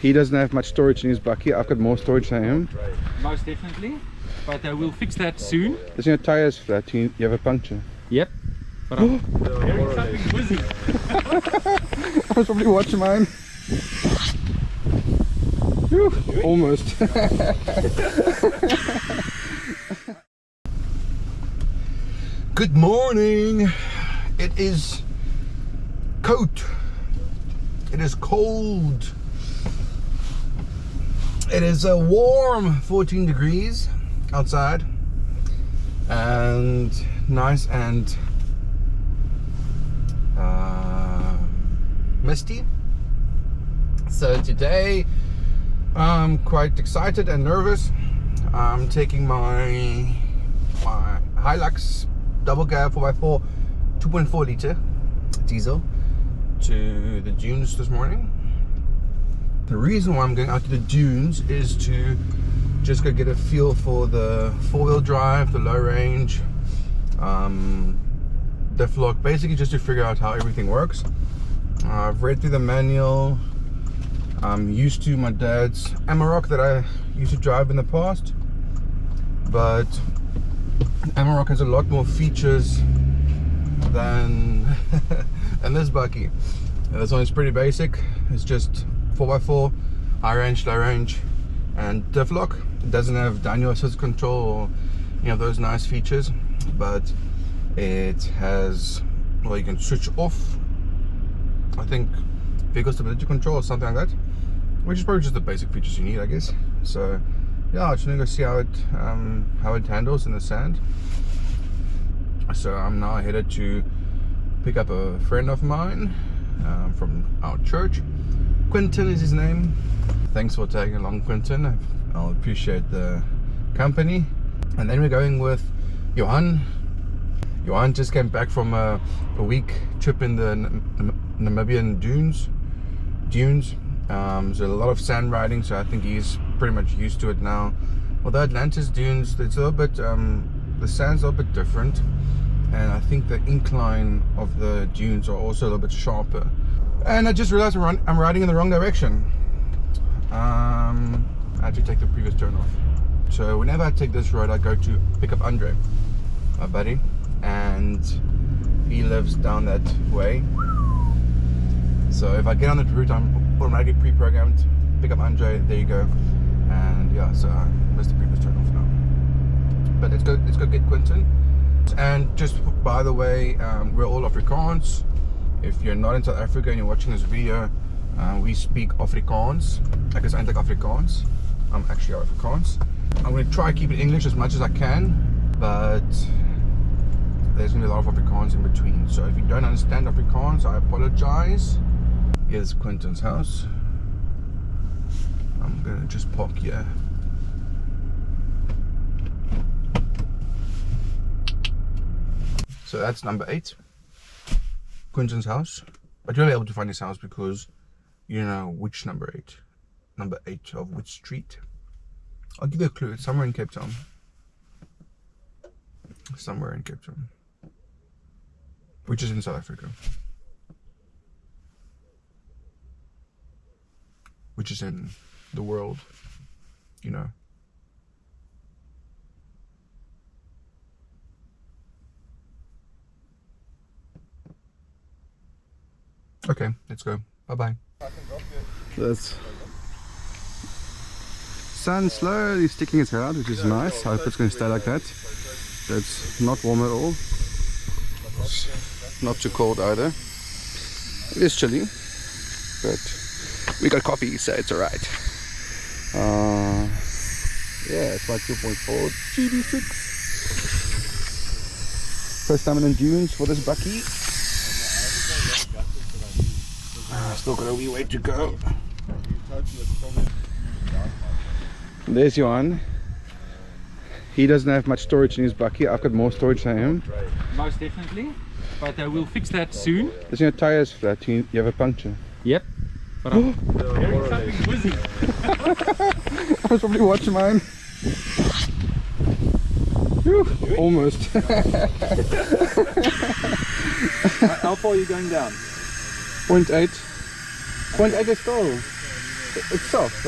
He doesn't have much storage in his bucket. I've got more storage than him. Most definitely, but we'll fix that soon. There's your tires flat. You have a puncture. Yep. But I'm hearing something whizzing. I was probably watching mine. Whew, almost. Good morning. It is cold. It is cold. It is a warm 14 degrees outside and nice and misty. So today I'm quite excited and nervous. I'm taking my Hilux double cab 4x4 2.4 liter diesel to the dunes this morning. The reason why I'm going out to the dunes is to just go get a feel for the four-wheel drive, the low range, diff-lock, basically just to figure out how everything works. I've read through the manual. I'm used to my dad's Amarok that I used to drive in the past, but Amarok has a lot more features than than this bucky. This one is pretty basic. It's just 4x4, high range, low range, and diff-lock. It doesn't have Daniel assist control or those nice features, but it has, well, you can switch off, I think, vehicle stability control or something like that, which is probably just the basic features you need, I guess. So yeah, I'm just gonna go see how it handles in the sand. So I'm now headed to pick up a friend of mine from our church. Quentin is his name. Thanks for tagging along, Quentin. I'll appreciate the company. And then we're going with Johan. Johan just came back from a week trip in the Namibian dunes. So a lot of sand riding, so I think he's pretty much used to it now. Although Atlantis dunes, it's a little bit, the sand's a little bit different, and I think the incline of the dunes are also a little bit sharper. And I just realized I'm riding in the wrong direction. I had to take the previous turn off. So whenever I take this road, I go to pick up Andre, my buddy, and he lives down that way. So if I get on that route, I'm automatically pre-programmed. Pick up Andre, there you go. And yeah, so I missed the previous turn off now. But let's go get Quentin. And just by the way, we're all Afrikaans. If you're not in South Africa and you're watching this video, we speak Afrikaans. Ek is eintlik Afrikaans. I'm actually Afrikaans. I'm going to try to keep it English as much as I can, but there's going to be a lot of Afrikaans in between. So if you don't understand Afrikaans, I apologize. Here's Quentin's house. I'm going to just park here. So that's number 8. Quentin's house, but you'll be able to find his house because you know which number 8. Number 8 of which street. I'll give you a clue. It's somewhere in Cape Town. Somewhere in Cape Town. Which is in South Africa. Which is in the world, you know. Okay, let's go. Bye-bye. That's sun slowly sticking its head out, which is nice. I hope it's going to stay like that. It's not warm at all. It's not too cold either. It is chilly, but we got coffee, so it's alright. Yeah, it's my 2.4 GD6. First time in the dunes for this bucky. Still got a wee way to go. There's Johan. He doesn't have much storage in his bucky. I've got more storage than him. Most definitely, but we'll fix that soon. There's your tires flat. You have a puncture. Yep. But I'm hearing something whizzing. I was probably watching mine. Whew, almost. How far are you going down? 0.8. 0.8 is still. It's soft.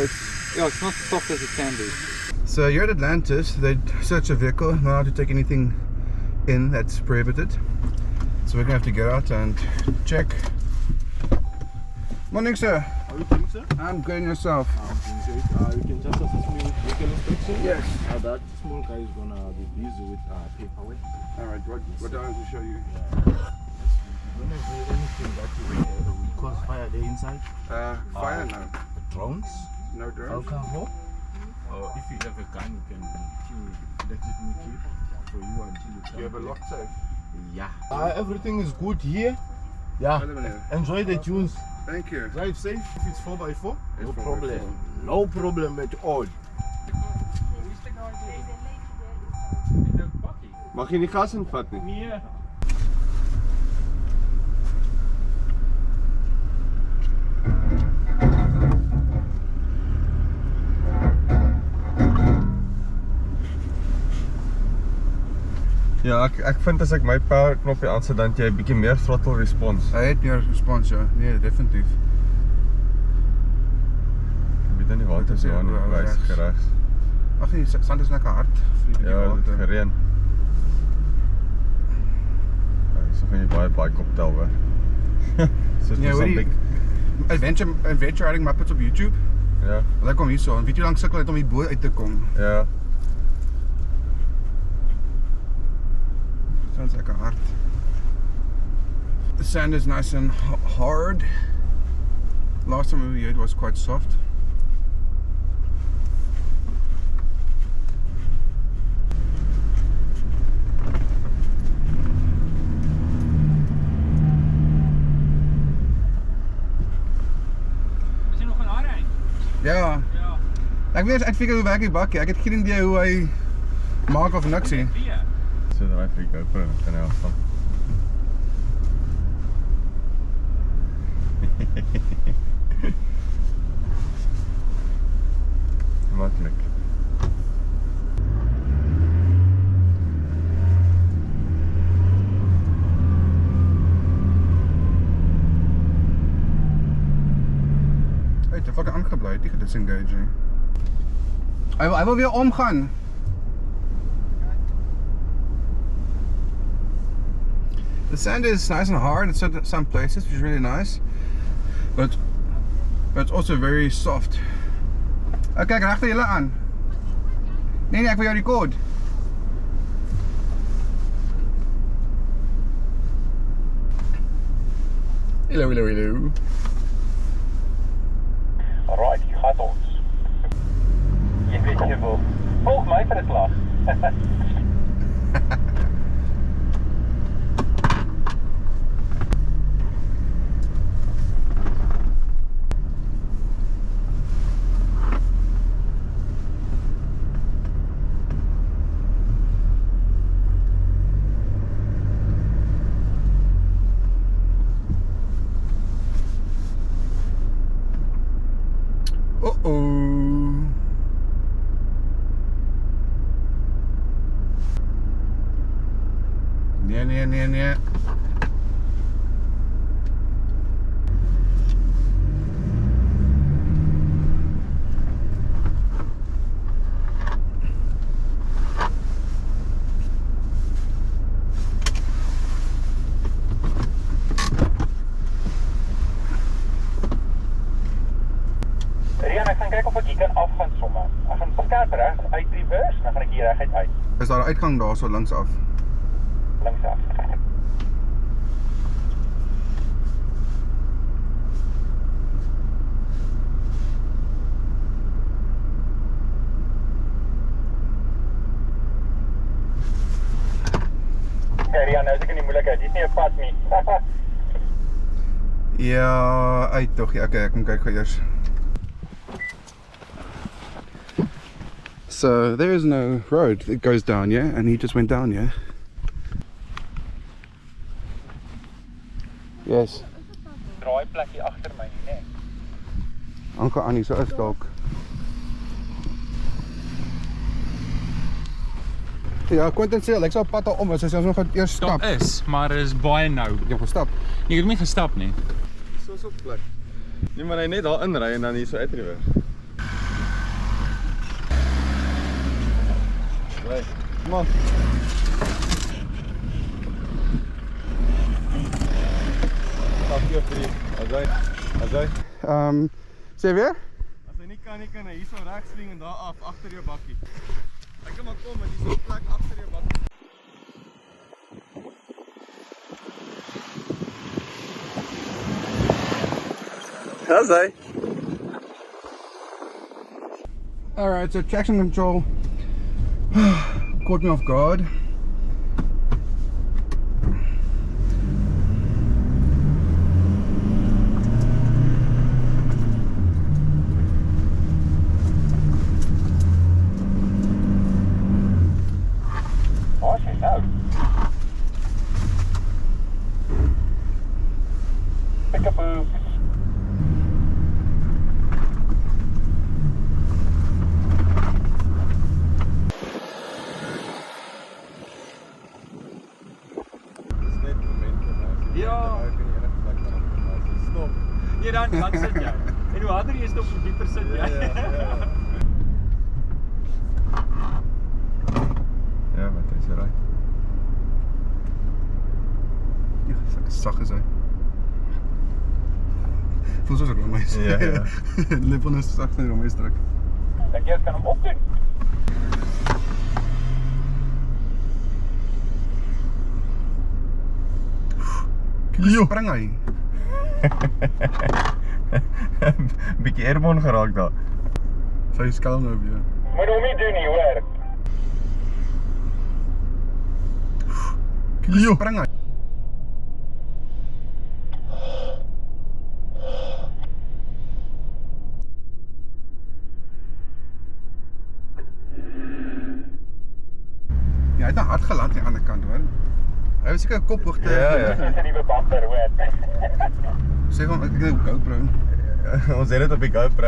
Yeah, it's not soft as it can be. So you're at Atlantis. They search a vehicle, not allowed to take anything in that's prohibited. So we're gonna have to get out and check. Morning, sir. How are you doing, sir? I'm good, and yourself? I'm doing great. You can just assist me with vehicle inspection? Yes. That small guy is gonna be busy with paperwork. Alright, what do I have to show you? Don't have anything that will cause fire there inside? Fire no. Drones? No drones. Alcohol? Or if you have a gun, you can let it me keep for you until you come. You have a back. locked safe? Yeah. Everything is good here. Yeah. Enjoy the tunes. Thank you. Drive safe. If it's 4x4, It's no 4x4. problem. No problem at all. Mag jy nie gas invat nie? Nee. Ja, ek vind as ek my power knoppie aansit dan jy 'n bietjie meer throttle response. Hy het meer respons, ja. Nee, definitief. Ek weet nie waar dit is ja, nie wys geregs. Ag nee, sand is lekker hard vir die Ja, dit water. het gereën. Ja, so van jy baie koptel hoor. Soos Ja, ja, hoor die adventure riding Muppets op YouTube. Ja, Hulle kom hierso en weet jy hoe lank sukkel het om hier bo uit te kom. ja. Sounds lekker hard. The sand is nice and hard. Last time we were here it was quite soft. Is jy nog gaan aanry? Ja. Ja. Ek wil eers uitfigure hoe werk die bakkie. Ek het geen idee hoe hy maak of niks nie. Wie? So daai vir GoPro kan hy afval. Maklik. Hy het fucking aangebly, dit gedisengage. Hy wil weer omgaan. The sand is nice and hard in some places, which is really nice, but it's also very soft. Okay, ek regter julle aan. Nee, ek wil jou record. Hello, hello, hello. Right, gaat ons. Jy weet jy wil. Volg my vir 'n klas. Uh-oh. Nee. Rian, ek gaan kyk of ek hier kan afgaan sommer. Ek gaan skerp reg uit reverse, dan gaan ek hier reguit uit. Is daar 'n uitgang daar so links af? Links af. Okay, Rian, nou is ek in die moeilikheid. Hier is nie 'n pad nie. Ja, uit tog. Ja, okay, ek kom kyk gou eers. So there is no road that goes down, yeah, and he just went down, yeah. Yes. Draai plek hier agter my, nee. Anker Annie, so is dalk. Ja, Quentin sê ek sal pad daar om, so ons nog gaan eers stap. Daar is, maar er is baie nou. Jy gaan stap. Jy het nie gestap nie. So op plek. Nee, maar hy net daar inry en dan hier so uitrewer. Right, kom aan. Stap hier vir die. As hy. Sê weer? As hy nie kan hy hier so regs swing en daar af agter jou bakkie. Hy kan maar kom en hier so 'n plek agter jou bakkie. Daar's hy. Alright, so traction control caught me off guard. Nee, dan sit jy. En hoe harder jy stop, hoe dieper sit jy. Ja, wat is hy? Ja, sag is hy. Voel soos 'n rommeis. Ja. Lippen is sag in die rommeis druk. Dink jy kan hom opdoen? Kyk, spring hy. Bietjie airborne geraak daar. Sy skelm nou weer. Moet hom nie doen nie, hoor. Kyk, spring hy. Ja, hy het hard geland aan die ander kant, hoor. Hy was seker 'n kophoogte. Dit is 'n nuwe bumper, hoor. Sê hom ek het 'n GoPro. Ons het dit op die GoPro.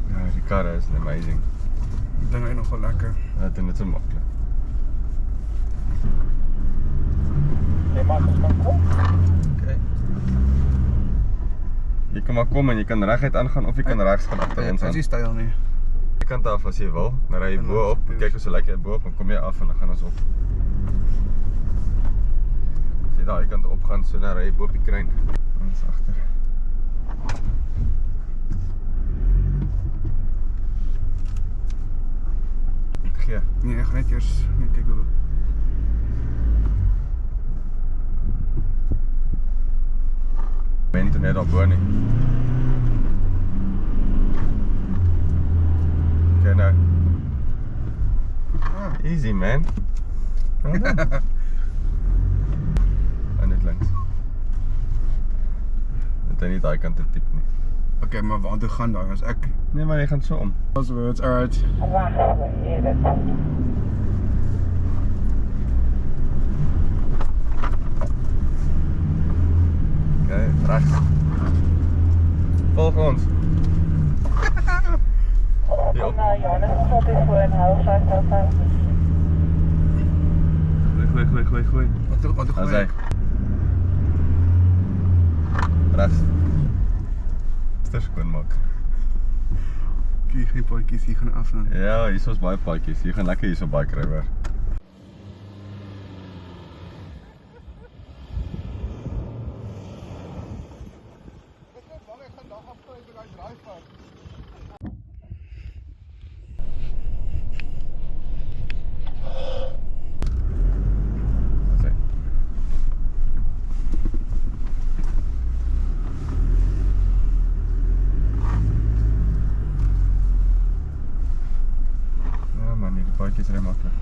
Ja, die kar is amazing. Ek dink hy nog wel lekker. Dat is net so maklik. Jy mag ons kan kom. Okay. Jy kan maar kom en jy kan reguit aangaan of jy kan regs gaan agter ons aan. Dis nie styl nie. Jy kan daar af as jy wil, maar ry jy bo op, kyk hoe so lekker bo op en kom jy af en dan gaan ons op. As jy daai kant op gaan, so dan ry jy bo op die kruin. Ons agter. Gee. Nee, ek gaan net eers kyk hoe. Ben nie toe net daar bo nie. Okay, nou. Easy, man. En net links. Dit is nie daai kant te diep nie. Okay, maar waar toe gaan daai as ek? Nee, maar jy gaan so om. Passwords, alright. Okay, rechts. Volg ons. Ja. Johannes, wat is voor een huis uit dat Gooi. Wat Daar is hy. Rechts. Dis skoon maak. Kyk, geen paadjies hier gaan af dan. Ja, hier is baie paadjies. Jy gaan lekker hier so baie kry hoor. Paadjies ry maklik.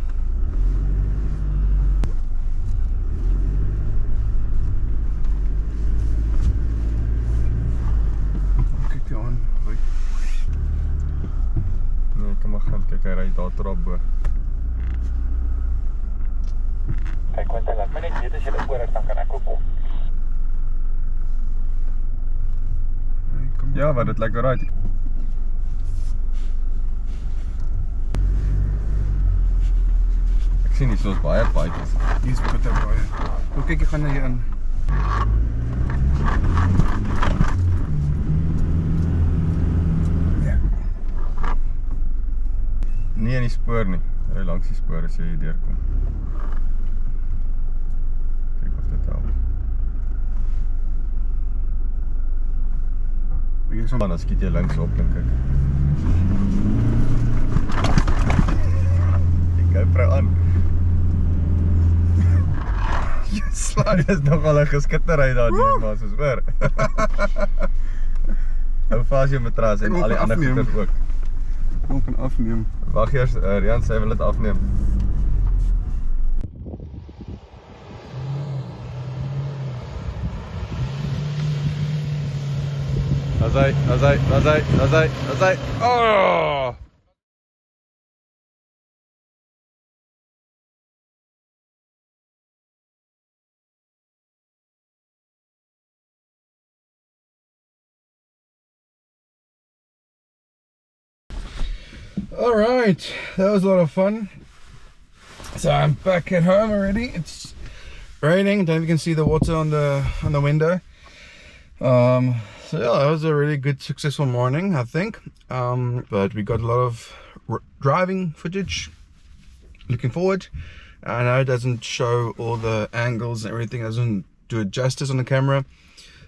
Kyk jy aan, gooi. Nee, kom maar gaan, kyk hy ry daar tot bo. Kyk, want laat my net weet as jy oor is, dan kan ek ook kom. Ja, maar dit lijkt alright. Ek sien hier soos baie paadjies. Hier is bitter baie. Hoe kyk jy gaan na hier in? Ja. Nie in die spoor nie. Ry langs die spoor as jy hier deurkom. Kyk of dit help. Man, dan skiet jy links op, dink ek. Die GoPro aan. Dit is nogal 'n geskitterheid daar deur, maar soos hoor. Hou vas jou matras en al die ander goeders ook. Kom kan afneem. Wag eers, Rian sê hy wil dit afneem. As hy. Oh! Alright, that was a lot of fun. So I'm back at home already. It's raining, don't know if you can see the water on the window. So yeah, that was a really good, successful morning, I think. But we got a lot of driving footage. Looking forward. I know it doesn't show all the angles and everything, doesn't do it justice on the camera.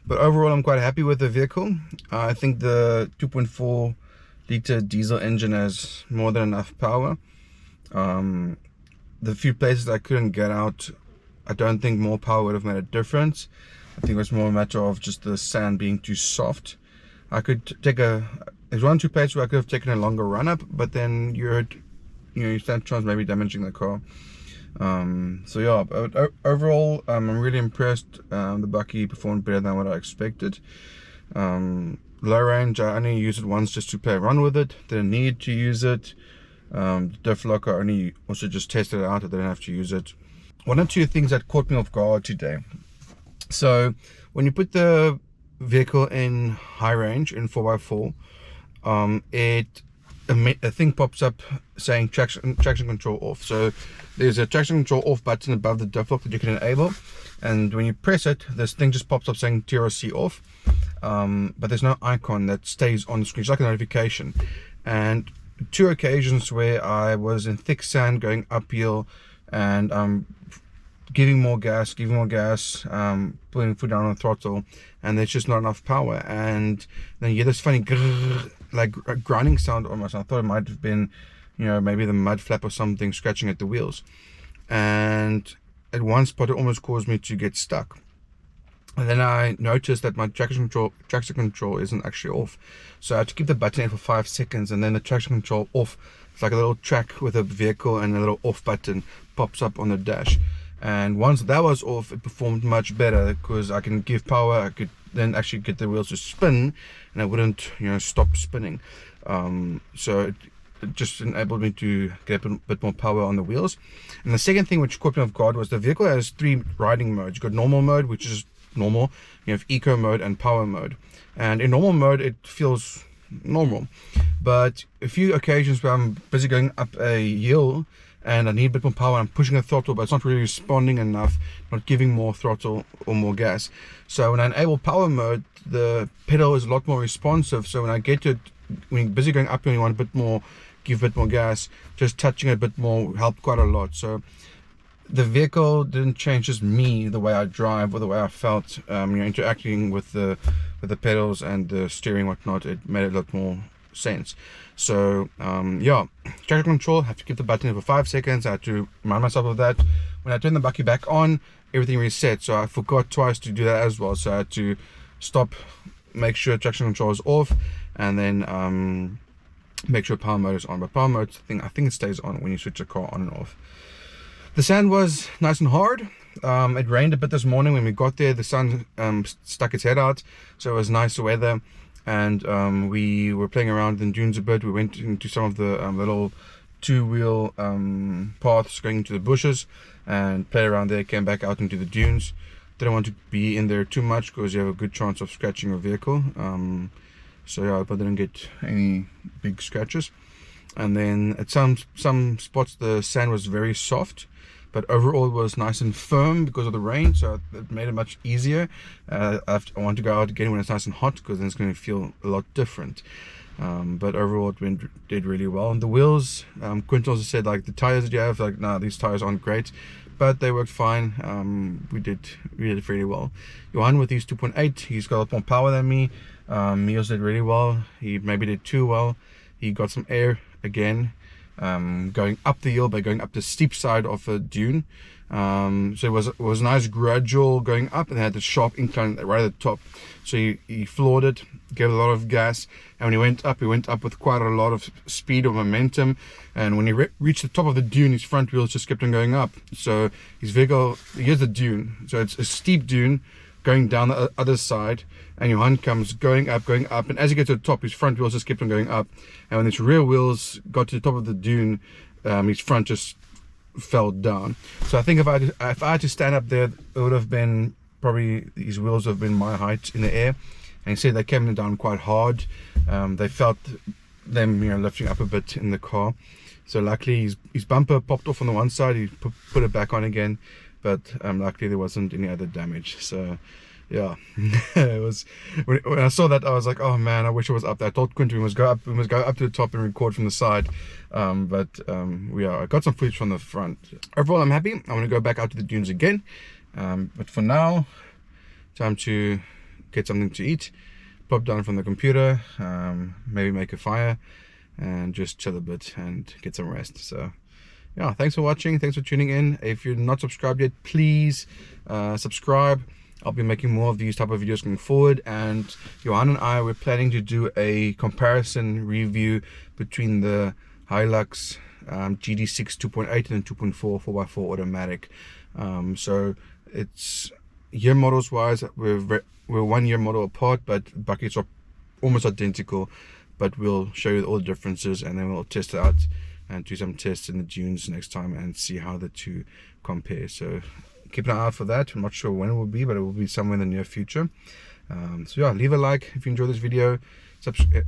But overall, I'm quite happy with the vehicle. I think the 2.4 liter diesel engine has more than enough power. The few places I couldn't get out, I don't think more power would have made a difference. I think it was more a matter of just the sand being too soft. I could take there's 1 or 2 places where I could have taken a longer run up, but then you stand chance maybe damaging the car. So yeah, but overall, I'm really impressed. The Bucky performed better than what I expected. Low range, I only used it once just to play around with it. Didn't need to use it. Diff-lock, I only also just tested it out. I didn't have to use it. 1 or 2 things that caught me off guard today. So when you put the vehicle in high range in 4x4, a thing pops up saying traction control off. So there's a traction control off button above the diff-lock that you can enable, and when you press it, this thing just pops up saying TRC off. But there's no icon that stays on the screen. It's like a notification. And 2 occasions where I was in thick sand going uphill and giving more gas, putting foot down on the throttle, and there's just not enough power. And then you get this funny grrr, like a grinding sound almost. I thought it might have been, maybe the mud flap or something scratching at the wheels. And at one spot it almost caused me to get stuck. And then I noticed that my traction control isn't actually off. So I had to keep the button in for 5 seconds, and then the traction control off. It's like a little track with a vehicle, and a little off button pops up on the dash. And once that was off, it performed much better because I can give power. I could then actually get the wheels to spin, and I wouldn't, stop spinning. So it just enabled me to get a bit more power on the wheels. And the second thing which caught me off guard was the vehicle has 3 riding modes. You've got normal mode, which is normal. You have eco mode and power mode. And in normal mode, it feels normal. But a few occasions where I'm busy going up a hill and I need a bit more power, I'm pushing the throttle, but it's not really responding enough, not giving more throttle or more gas. So when I enable power mode, the pedal is a lot more responsive. So when I get to it, when you're busy going up and you want a bit more, give a bit more gas, just touching it a bit more helped quite a lot. So the vehicle didn't change just me, the way I drive or the way I felt, interacting with the pedals and the steering, whatnot. It made a lot more sense. So yeah, traction control, have to keep the button in for 5 seconds. I had to remind myself of that. When I turned the Bucky back on, everything reset. So I forgot twice to do that as well. So I had to stop, make sure traction control is off, and then make sure power mode is on. But power mode, I think it stays on when you switch the car on and off. The sand was nice and hard. It rained a bit this morning. When we got there, the sun stuck its head out, so it was nice weather. And we were playing around in dunes a bit. We went into some of the little 2-wheel paths going into the bushes and played around there. Came back out into the dunes. Didn't want to be in there too much because you have a good chance of scratching your vehicle. So yeah, I hope I didn't get any big scratches. And then at some spots the sand was very soft, but overall it was nice and firm because of the rain, so it made it much easier. I want to go out again when it's nice and hot, because then it's going to feel a lot different. But overall it did really well. And the wheels, Quentin also said, like, the tires that you have, like, no, these tires aren't great, but they worked fine. We did really well. Johan with these 2.8, he's got a lot more power than me. He also did really well. He maybe did too well. He got some air again, going up the hill by going up the steep side of a dune. So it was nice gradual going up, and had the sharp incline right at the top. So he floored it, gave a lot of gas, and when he went up with quite a lot of speed or momentum. And when he reached the top of the dune, his front wheels just kept on going up. So his vehicle, here's the dune, so it's a steep dune going down the other side, and Johan comes going up, and as he gets to the top, his front wheels just kept on going up. And when his rear wheels got to the top of the dune, his front just fell down. So I think if I had to stand up there, it would have been probably, his wheels would have been my height in the air. And he said they came down quite hard. They felt them, you know, lifting up a bit in the car. So luckily his bumper popped off on the one side. He put it back on again, but luckily there wasn't any other damage. So yeah, it was, when I saw that, I was like, oh man, I wish I was up there. I told Quentin we must go up to the top and record from the side. I got some footage from the front. Overall, I'm happy. I want to go back out to the dunes again, but for now, time to get something to eat, pop down from the computer, maybe make a fire, and just chill a bit and get some rest. So yeah, thanks for watching, thanks for tuning in. If you're not subscribed yet, please subscribe. I'll be making more of these type of videos going forward, and Johan and I, we're planning to do a comparison review between the Hilux GD6 2.8 and 2.4 4x4 automatic. So it's year models wise, we're 1 year model apart, but buckets are almost identical, but we'll show you all the differences, and then we'll test it out and do some tests in the dunes next time and see how the two compare. So keep an eye out for that. I'm not sure when it will be, but it will be somewhere in the near future. So yeah, leave a like if you enjoyed this video,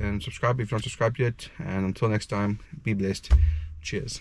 and subscribe if you're not subscribed yet. And until next time, be blessed. Cheers.